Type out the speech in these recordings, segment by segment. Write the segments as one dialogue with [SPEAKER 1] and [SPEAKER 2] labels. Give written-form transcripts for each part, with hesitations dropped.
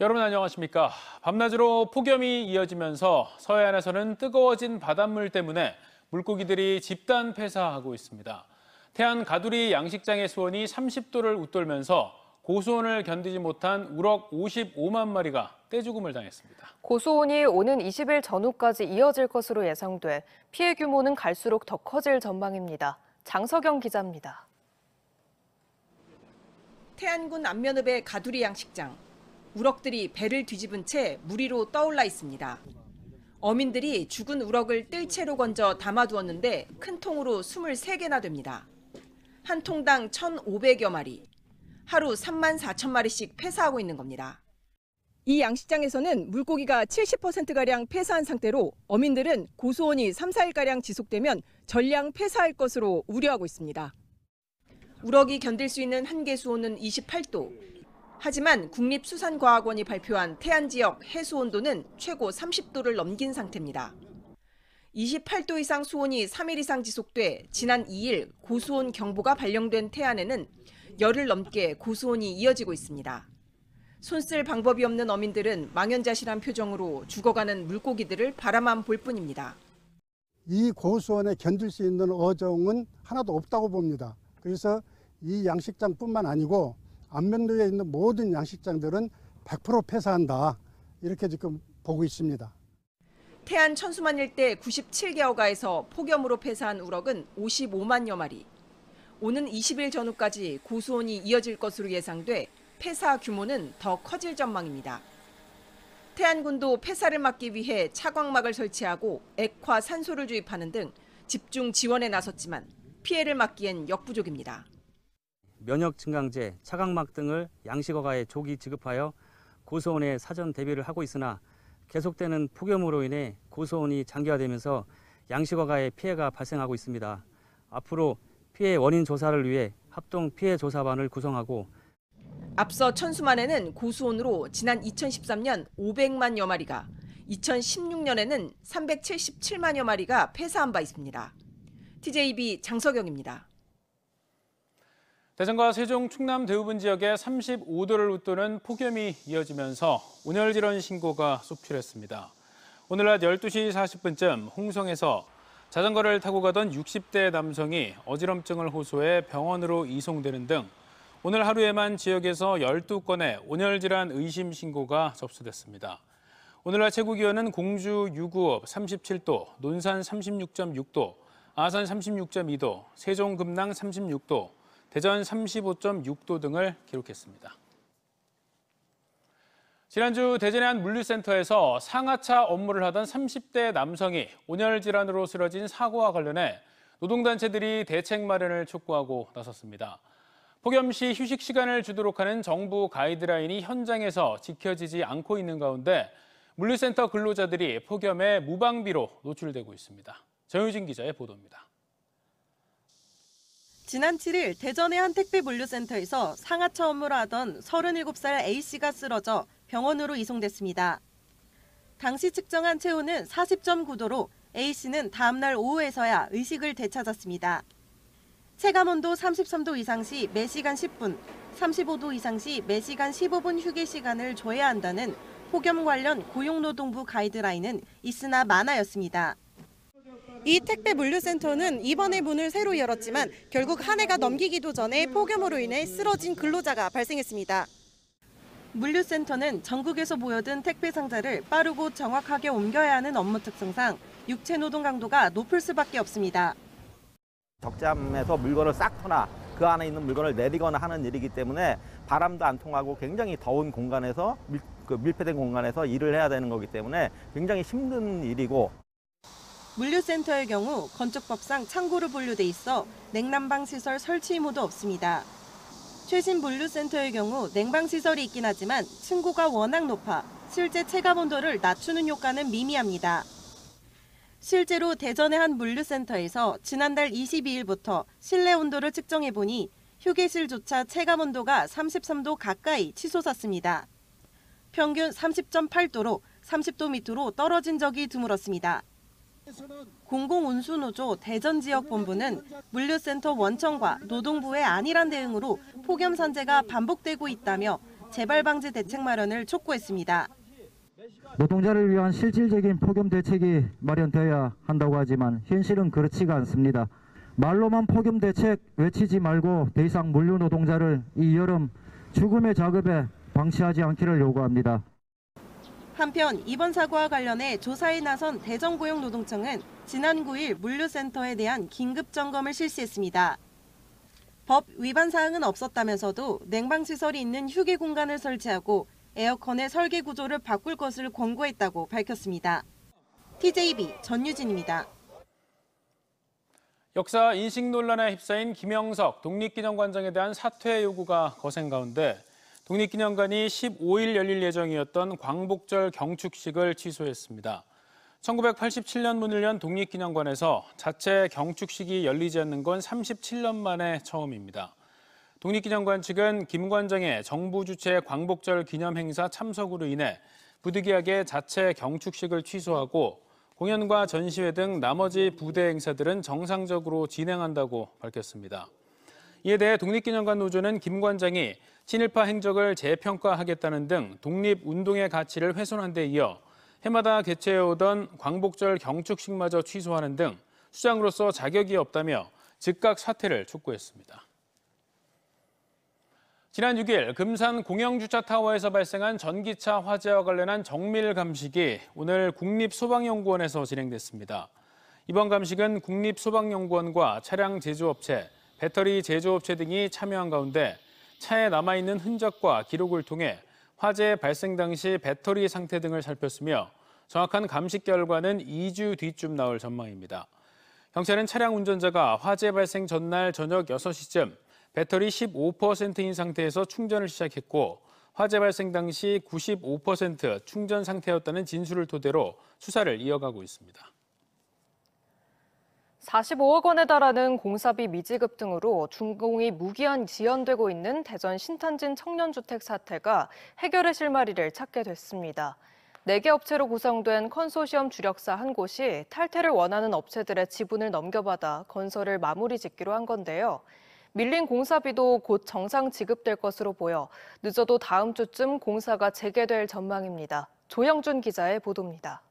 [SPEAKER 1] 여러분 안녕하십니까? 밤낮으로 폭염이 이어지면서 서해안에서는 뜨거워진 바닷물 때문에 물고기들이 집단 폐사하고 있습니다. 태안 가두리 양식장의 수온이 30도를 웃돌면서 고수온을 견디지 못한 우럭 55만 마리가 떼죽음을 당했습니다.
[SPEAKER 2] 고수온이 오는 20일 전후까지 이어질 것으로 예상돼 피해 규모는 갈수록 더 커질 전망입니다. 장석영 기자입니다.
[SPEAKER 3] 태안군 안면읍의 가두리 양식장. 우럭들이 배를 뒤집은 채 물 위로 떠올라 있습니다. 어민들이 죽은 우럭을 뜰채로 건져 담아두었는데 큰 통으로 23개나 됩니다. 한 통당 1,500여 마리. 하루 3만 4천 마리씩 폐사하고 있는 겁니다. 이 양식장에서는 물고기가 70%가량 폐사한 상태로 어민들은 고수온이 3, 4일가량 지속되면 전량 폐사할 것으로 우려하고 있습니다. 우럭이 견딜 수 있는 한계 수온은 28도. 하지만 국립수산과학원이 발표한 태안 지역 해수 온도는 최고 30도를 넘긴 상태입니다. 28도 이상 수온이 3일 이상 지속돼 지난 2일 고수온 경보가 발령된 태안에는 열흘 넘게 고수온이 이어지고 있습니다. 손 쓸 방법이 없는 어민들은 망연자실한 표정으로 죽어가는 물고기들을 바라만 볼 뿐입니다.
[SPEAKER 4] 이 고수온에 견딜 수 있는 어종은 하나도 없다고 봅니다. 그래서 이 양식장뿐만 아니고 안면도에 있는 모든 양식장들은 100% 폐사한다. 이렇게 지금 보고 있습니다.
[SPEAKER 3] 태안 천수만 일대 97개 어가에서 폭염으로 폐사한 우럭은 55만여 마리. 오는 20일 전후까지 고수온이 이어질 것으로 예상돼 폐사 규모는 더 커질 전망입니다. 태안군도 폐사를 막기 위해 차광막을 설치하고 액화 산소를 주입하는 등 집중 지원에 나섰지만 피해를 막기엔 역부족입니다.
[SPEAKER 5] 면역 증강제, 차광막 등을 양식어가에 조기 지급하여 고수온에 사전 대비를 하고 있으나 계속되는 폭염으로 인해 고수온이 장기화되면서 양식어가에 피해가 발생하고 있습니다. 앞으로 피해 원인 조사를 위해 합동 피해 조사반을 구성하고
[SPEAKER 3] 앞서 천수만에는 고수온으로 지난 2013년 500만여 마리가, 2016년에는 377만여 마리가 폐사한 바 있습니다. TJB 장석영입니다.
[SPEAKER 1] 대전과 세종, 충남 대부분 지역에 35도를 웃도는 폭염이 이어지면서 온열 질환 신고가 쏟필했습니다. 오늘 낮 12시 40분쯤 홍성에서 자전거를 타고 가던 60대 남성이 어지럼증을 호소해 병원으로 이송되는 등 오늘 하루에만 지역에서 12건의 온열 질환 의심 신고가 접수됐습니다. 오늘 낮 최고 기온은 공주 유구읍 37도, 논산 36.6도, 아산 36.2도, 세종 금낭 36도, 대전 35.6도 등을 기록했습니다. 지난주 대전의 한 물류센터에서 상하차 업무를 하던 30대 남성이 온열 질환으로 쓰러진 사고와 관련해 노동단체들이 대책 마련을 촉구하고 나섰습니다. 폭염 시 휴식 시간을 주도록 하는 정부 가이드라인이 현장에서 지켜지지 않고 있는 가운데 물류센터 근로자들이 폭염에 무방비로 노출되고 있습니다. 정유진 기자의 보도입니다.
[SPEAKER 6] 지난 7일 대전의 한 택배 물류센터에서 상하차 업무를 하던 37살 A씨가 쓰러져 병원으로 이송됐습니다. 당시 측정한 체온은 40.9도로 A씨는 다음 날 오후에서야 의식을 되찾았습니다. 체감온도 33도 이상 시 매시간 10분, 35도 이상 시 매시간 15분 휴게 시간을 줘야 한다는 폭염 관련 고용노동부 가이드라인은 있으나 마나였습니다. 이 택배 물류센터는 이번에 문을 새로 열었지만 결국 한 해가 넘기기도 전에 폭염으로 인해 쓰러진 근로자가 발생했습니다. 물류센터는 전국에서 모여든 택배 상자를 빠르고 정확하게 옮겨야 하는 업무 특성상 육체 노동 강도가 높을 수밖에 없습니다.
[SPEAKER 7] 적재함에서 물건을 쌓거나 그 안에 있는 물건을 내리거나 하는 일이기 때문에 바람도 안 통하고 굉장히 더운 공간에서 밀폐된 공간에서 일을 해야 되는 거기 때문에 굉장히 힘든 일이고
[SPEAKER 6] 물류센터의 경우 건축법상 창고로 분류돼 있어 냉난방 시설 설치 의무도 없습니다. 최신 물류센터의 경우 냉방 시설이 있긴 하지만 층고가 워낙 높아 실제 체감 온도를 낮추는 효과는 미미합니다. 실제로 대전의 한 물류센터에서 지난달 22일부터 실내 온도를 측정해보니 휴게실조차 체감 온도가 33도 가까이 치솟았습니다. 평균 30.8도로 30도 밑으로 떨어진 적이 드물었습니다. 공공운수노조 대전지역본부는 물류센터 원청과 노동부의 안일한 대응으로 폭염 산재가 반복되고 있다며 재발 방지 대책 마련을 촉구했습니다.
[SPEAKER 8] 노동자를 위한 실질적인 폭염 대책이 마련되어야 한다고 하지만 현실은 그렇지가 않습니다. 말로만 폭염 대책 외치지 말고 더 이상 물류 노동자를 이 여름 죽음의 작업에 방치하지 않기를 요구합니다.
[SPEAKER 6] 한편 이번 사고와 관련해 조사에 나선 대전고용노동청은 지난 9일 물류센터에 대한 긴급 점검을 실시했습니다. 법 위반 사항은 없었다면서도 냉방시설이 있는 휴게 공간을 설치하고 에어컨의 설계 구조를 바꿀 것을 권고했다고 밝혔습니다. TJB 전유진입니다.
[SPEAKER 1] 역사 인식 논란에 휩싸인 김영석 독립기념관장에 대한 사퇴 요구가 거센 가운데 독립기념관이 15일 열릴 예정이었던 광복절 경축식을 취소했습니다. 1987년 문을 연 독립기념관에서 자체 경축식이 열리지 않는 건 37년 만에 처음입니다. 독립기념관 측은 김 관장의 정부 주최 광복절 기념 행사 참석으로 인해 부득이하게 자체 경축식을 취소하고 공연과 전시회 등 나머지 부대 행사들은 정상적으로 진행한다고 밝혔습니다. 이에 대해 독립기념관 노조는 김 관장이 친일파 행적을 재평가하겠다는 등 독립운동의 가치를 훼손한 데 이어 해마다 개최해오던 광복절 경축식마저 취소하는 등 수장으로서 자격이 없다며 즉각 사퇴를 촉구했습니다. 지난 6일 금산 공영주차타워에서 발생한 전기차 화재와 관련한 정밀 감식이 오늘 국립소방연구원에서 진행됐습니다. 이번 감식은 국립소방연구원과 차량 제조업체, 배터리 제조업체 등이 참여한 가운데 차에 남아있는 흔적과 기록을 통해 화재 발생 당시 배터리 상태 등을 살폈으며 정확한 감식 결과는 2주 뒤쯤 나올 전망입니다. 경찰은 차량 운전자가 화재 발생 전날 저녁 6시쯤 배터리 15%인 상태에서 충전을 시작했고 화재 발생 당시 95% 충전 상태였다는 진술을 토대로 수사를 이어가고 있습니다.
[SPEAKER 2] 45억 원에 달하는 공사비 미지급 등으로 준공이 무기한 지연되고 있는 대전 신탄진 청년주택 사태가 해결의 실마리를 찾게 됐습니다. 4개 업체로 구성된 컨소시엄 주력사 한 곳이 탈퇴를 원하는 업체들의 지분을 넘겨받아 건설을 마무리 짓기로 한 건데요. 밀린 공사비도 곧 정상 지급될 것으로 보여 늦어도 다음 주쯤 공사가 재개될 전망입니다. 조영준 기자의 보도입니다.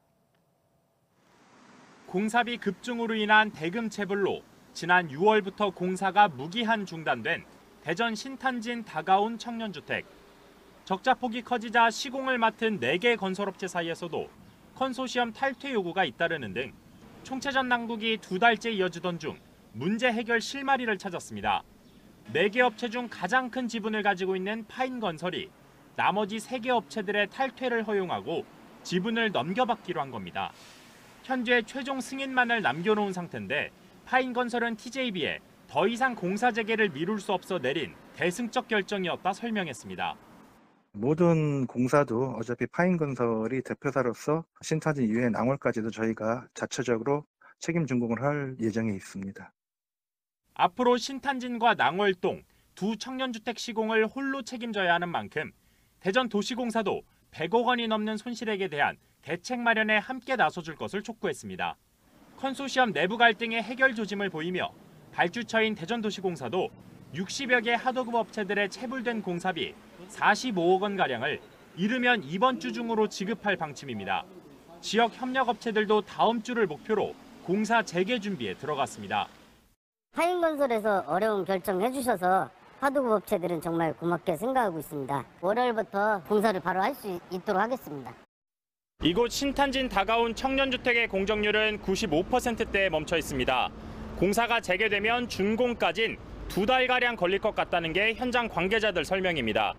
[SPEAKER 9] 공사비 급증으로 인한 대금 체불로 지난 6월부터 공사가 무기한 중단된 대전 신탄진 다가온 청년주택. 적자폭이 커지자 시공을 맡은 4개 건설업체 사이에서도 컨소시엄 탈퇴 요구가 잇따르는 등 총체전 난국이 2달째 이어지던 중 문제 해결 실마리를 찾았습니다. 4개 업체 중 가장 큰 지분을 가지고 있는 파인건설이 나머지 3개 업체들의 탈퇴를 허용하고 지분을 넘겨받기로 한 겁니다. 현재 최종 승인만을 남겨놓은 상태인데 파인건설은 TJB에 더 이상 공사 재개를 미룰 수 없어 내린 대승적 결정이었다 설명했습니다.
[SPEAKER 10] 모든 공사도 어차피 파인건설이 대표사로서 신탄진 이후에 낭월까지도 저희가 자체적으로 책임 준공을 할 예정에 있습니다.
[SPEAKER 9] 앞으로 신탄진과 낭월동 두 청년주택 시공을 홀로 책임져야 하는 만큼 대전도시공사도 100억 원이 넘는 손실액에 대한 대책 마련에 함께 나서줄 것을 촉구했습니다. 컨소시엄 내부 갈등의 해결 조짐을 보이며 발주처인 대전도시공사도 60여 개 하도급 업체들의 체불된 공사비 45억 원가량을 이르면 이번 주 중으로 지급할 방침입니다. 지역 협력업체들도 다음 주를 목표로 공사 재개 준비에 들어갔습니다.
[SPEAKER 11] 파인건설에서 어려운 결정 해주셔서 하도급 업체들은 정말 고맙게 생각하고 있습니다. 월요일부터 공사를 바로 할 수 있도록 하겠습니다.
[SPEAKER 9] 이곳 신탄진 다가온 청년주택의 공정률은 95%대에 멈춰 있습니다. 공사가 재개되면 준공까진 2달가량 걸릴 것 같다는 게 현장 관계자들 설명입니다.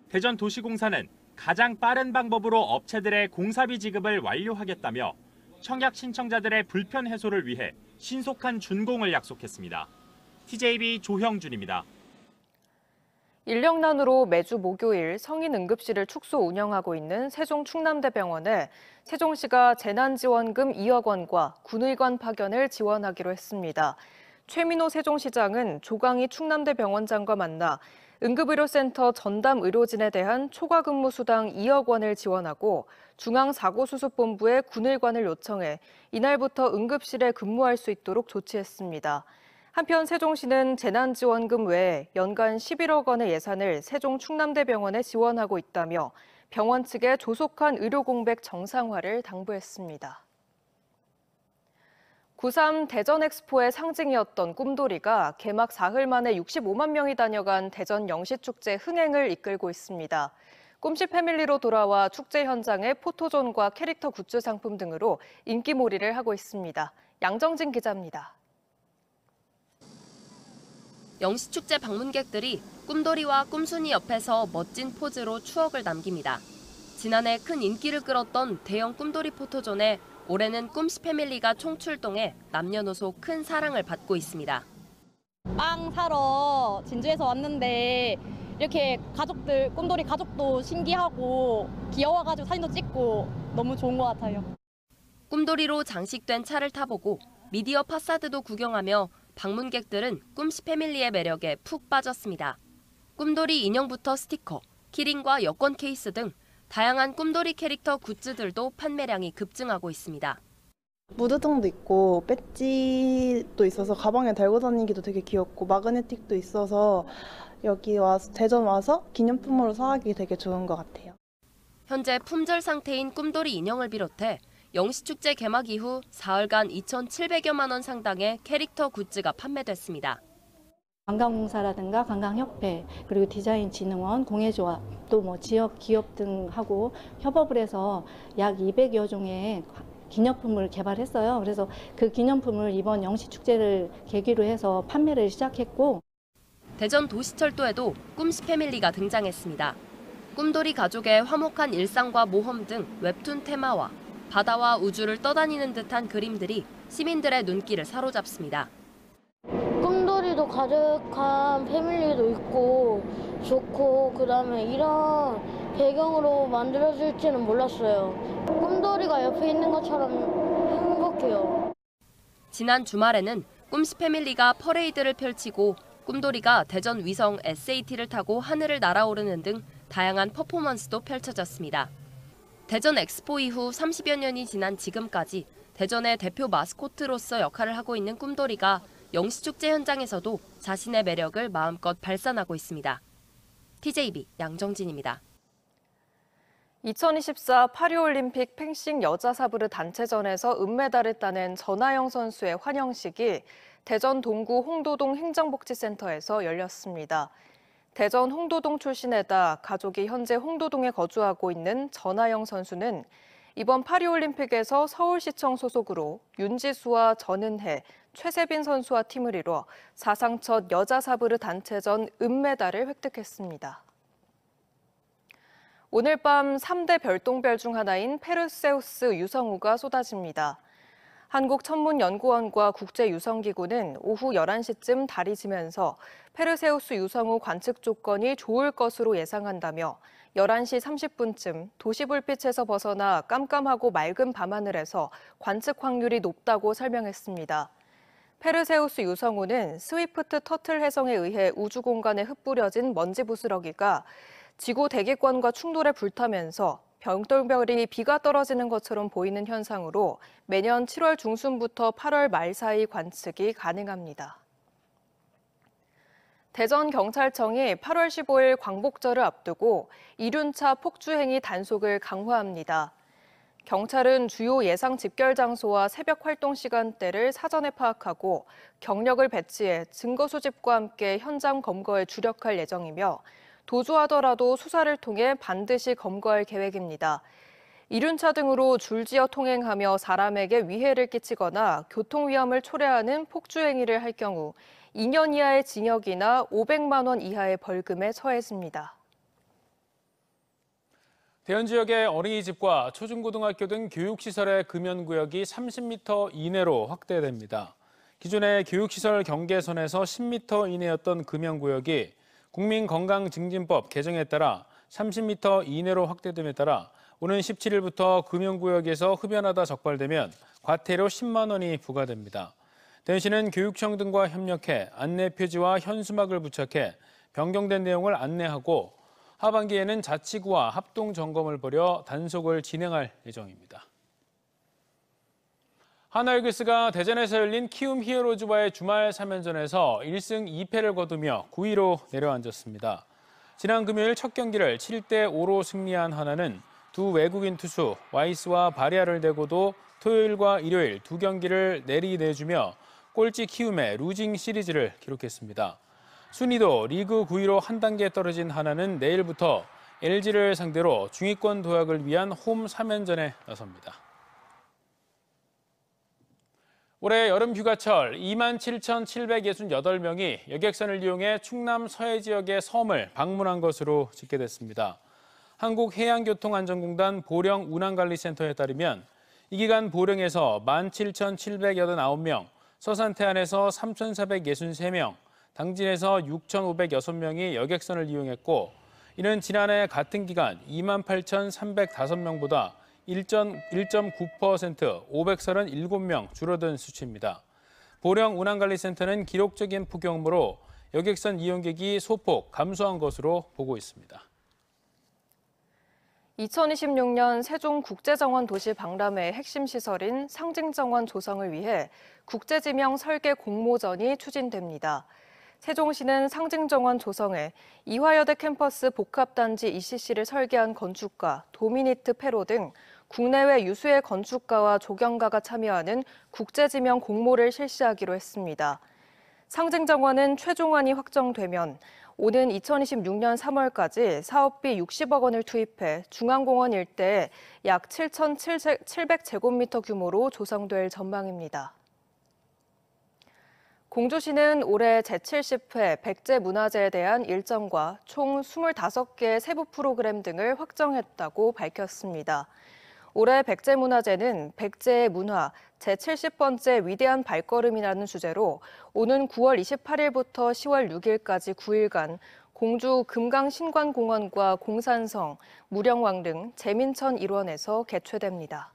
[SPEAKER 9] 대전도시공사는 가장 빠른 방법으로 업체들의 공사비 지급을 완료하겠다며 청약 신청자들의 불편 해소를 위해 신속한 준공을 약속했습니다. TJB 조형준입니다.
[SPEAKER 2] 인력난으로 매주 목요일 성인 응급실을 축소 운영하고 있는 세종 충남대병원에 세종시가 재난지원금 2억 원과 군의관 파견을 지원하기로 했습니다. 최민호 세종시장은 조강희 충남대병원장과 만나 응급의료센터 전담 의료진에 대한 초과 근무 수당 2억 원을 지원하고 중앙사고수습본부에 군의관을 요청해 이날부터 응급실에 근무할 수 있도록 조치했습니다. 한편 세종시는 재난지원금 외에 연간 11억 원의 예산을 세종 충남대병원에 지원하고 있다며 병원 측에 조속한 의료 공백 정상화를 당부했습니다. 9.3 대전 엑스포의 상징이었던 꿈돌이가 개막 사흘 만에 65만 명이 다녀간 대전 영시축제 흥행을 이끌고 있습니다. 꿈씨 패밀리로 돌아와 축제 현장에 포토존과 캐릭터 굿즈 상품 등으로 인기몰이를 하고 있습니다. 양정진 기자입니다.
[SPEAKER 12] 영시축제 방문객들이 꿈돌이와 꿈순이 옆에서 멋진 포즈로 추억을 남깁니다. 지난해 큰 인기를 끌었던 대형 꿈돌이 포토존에 올해는 꿈씨 패밀리가 총출동해 남녀노소 큰 사랑을 받고 있습니다.
[SPEAKER 13] 빵 사러 진주에서 왔는데 이렇게 가족들, 꿈돌이 가족도 신기하고 귀여워가지고 사진도 찍고 너무 좋은 것 같아요.
[SPEAKER 12] 꿈돌이로 장식된 차를 타보고 미디어 파사드도 구경하며 방문객들은 꿈씨 패밀리의 매력에 푹 빠졌습니다. 꿈돌이 인형부터 스티커, 키링과 여권 케이스 등 다양한 꿈돌이 캐릭터 굿즈들도 판매량이 급증하고 있습니다.
[SPEAKER 14] 무드등도 있고 배지도 있어서 가방에 달고 다니기도 되게 귀엽고 마그네틱도 있어서 여기 와서 대전 와서 기념품으로 사기 되게 좋은 것 같아요.
[SPEAKER 12] 현재 품절 상태인 꿈돌이 인형을 비롯해 영시축제 개막 이후 사흘간 2,700여만 원 상당의 캐릭터 굿즈가 판매됐습니다.
[SPEAKER 15] 관광공사라든가 관광협회 그리고 디자인진흥원, 공예조합 또 지역 기업 등하고 협업을 해서 약 200여 종의 기념품을 개발했어요. 그래서 그 기념품을 이번 영시축제를 계기로 해서 판매를 시작했고
[SPEAKER 12] 대전 도시철도에도 꿈씨 패밀리가 등장했습니다. 꿈돌이 가족의 화목한 일상과 모험 등 웹툰 테마와 바다와 우주를 떠다니는 듯한 그림들이 시민들의 눈길을 사로잡습니다.
[SPEAKER 16] 꿈돌이도 가득한 패밀리도 있고 좋고 그다음에 이런 배경으로 만들어질지는 몰랐어요. 꿈돌이가 옆에 있는 것처럼 행복해요.
[SPEAKER 12] 지난 주말에는 꿈씨 패밀리가 퍼레이드를 펼치고 꿈돌이가 대전 위성 SAT를 타고 하늘을 날아오르는 등 다양한 퍼포먼스도 펼쳐졌습니다. 대전 엑스포 이후 30여 년이 지난 지금까지 대전의 대표 마스코트로서 역할을 하고 있는 꿈돌이가 영시축제 현장에서도 자신의 매력을 마음껏 발산하고 있습니다. TJB 양정진입니다.
[SPEAKER 2] 2024 파리올림픽 펜싱 여자 사브르 단체전에서 은메달을 따낸 전하영 선수의 환영식이 대전 동구 홍도동 행정복지센터에서 열렸습니다. 대전 홍도동 출신에다 가족이 현재 홍도동에 거주하고 있는 전하영 선수는 이번 파리올림픽에서 서울시청 소속으로 윤지수와 전은혜, 최세빈 선수와 팀을 이뤄 사상 첫 여자 사브르 단체전 은메달을 획득했습니다. 오늘 밤 3대 별똥별 중 하나인 페르세우스 유성우가 쏟아집니다. 한국천문연구원과 국제유성기구는 오후 11시쯤 달이 지면서 페르세우스 유성우 관측 조건이 좋을 것으로 예상한다며 11시 30분쯤 도시불빛에서 벗어나 깜깜하고 맑은 밤하늘에서 관측 확률이 높다고 설명했습니다. 페르세우스 유성우는 스위프트 터틀 해성에 의해 우주공간에 흩뿌려진 먼지 부스러기가 지구 대기권과 충돌에 불타면서 별똥별이 비가 떨어지는 것처럼 보이는 현상으로 매년 7월 중순부터 8월 말 사이 관측이 가능합니다. 대전경찰청이 8월 15일 광복절을 앞두고 이륜차 폭주행위 단속을 강화합니다. 경찰은 주요 예상 집결 장소와 새벽 활동 시간대를 사전에 파악하고 경력을 배치해 증거 수집과 함께 현장 검거에 주력할 예정이며 도주하더라도 수사를 통해 반드시 검거할 계획입니다. 이륜차 등으로 줄지어 통행하며 사람에게 위해를 끼치거나 교통위험을 초래하는 폭주행위를 할 경우 2년 이하의 징역이나 500만 원 이하의 벌금에 처해집니다.
[SPEAKER 1] 대연 지역의 어린이집과 초중고등학교 등 교육시설의 금연구역이 30m 이내로 확대됩니다. 기존의 교육시설 경계선에서 10m 이내였던 금연구역이 국민건강증진법 개정에 따라 30m 이내로 확대됨에 따라 오는 17일부터 금연구역에서 흡연하다 적발되면 과태료 10만 원이 부과됩니다. 대전시는 교육청 등과 협력해 안내 표지와 현수막을 부착해 변경된 내용을 안내하고 하반기에는 자치구와 합동 점검을 벌여 단속을 진행할 예정입니다. 하나이글스가 대전에서 열린 키움 히어로즈와의 주말 3연전에서 1승 2패를 거두며 9위로 내려앉았습니다. 지난 금요일 첫 경기를 7대5로 승리한 하나는 두 외국인 투수 와이스와 바리아를 대고도 토요일과 일요일 두 경기를 내리내주며 꼴찌 키움의 루징 시리즈를 기록했습니다. 순위도 리그 9위로 한 단계 떨어진 하나는 내일부터 LG를 상대로 중위권 도약을 위한 홈 3연전에 나섭니다. 올해 여름 휴가철 27,768명이 여객선을 이용해 충남 서해 지역의 섬을 방문한 것으로 집계됐습니다. 한국해양교통안전공단 보령 운항관리센터에 따르면 이 기간 보령에서 17,789명, 서산태안에서 3,463명, 당진에서 6,506명이 여객선을 이용했고, 이는 지난해 같은 기간 28,305명보다 1.9% 537명 줄어든 수치입니다. 보령 운항관리센터는 기록적인 폭염으로 여객선 이용객이 소폭 감소한 것으로 보고 있습니다.
[SPEAKER 2] 2026년 세종국제정원 도시 박람회의 핵심 시설인 상징정원 조성을 위해 국제지명 설계 공모전이 추진됩니다. 세종시는 상징정원 조성에 이화여대 캠퍼스 복합단지 ECC를 설계한 건축가 도미니트 페로 등 국내외 유수의 건축가와 조경가가 참여하는 국제지명 공모를 실시하기로 했습니다. 상징정원은 최종안이 확정되면 오는 2026년 3월까지 사업비 60억 원을 투입해 중앙공원 일대에 약 7,700제곱미터 규모로 조성될 전망입니다. 공주시는 올해 제70회 백제문화제에 대한 일정과 총 25개의 세부 프로그램 등을 확정했다고 밝혔습니다. 올해 백제문화제는 백제의 문화, 제70번째 위대한 발걸음이라는 주제로 오는 9월 28일부터 10월 6일까지 9일간 공주 금강신관공원과 공산성, 무령왕 등 제민천 일원에서 개최됩니다.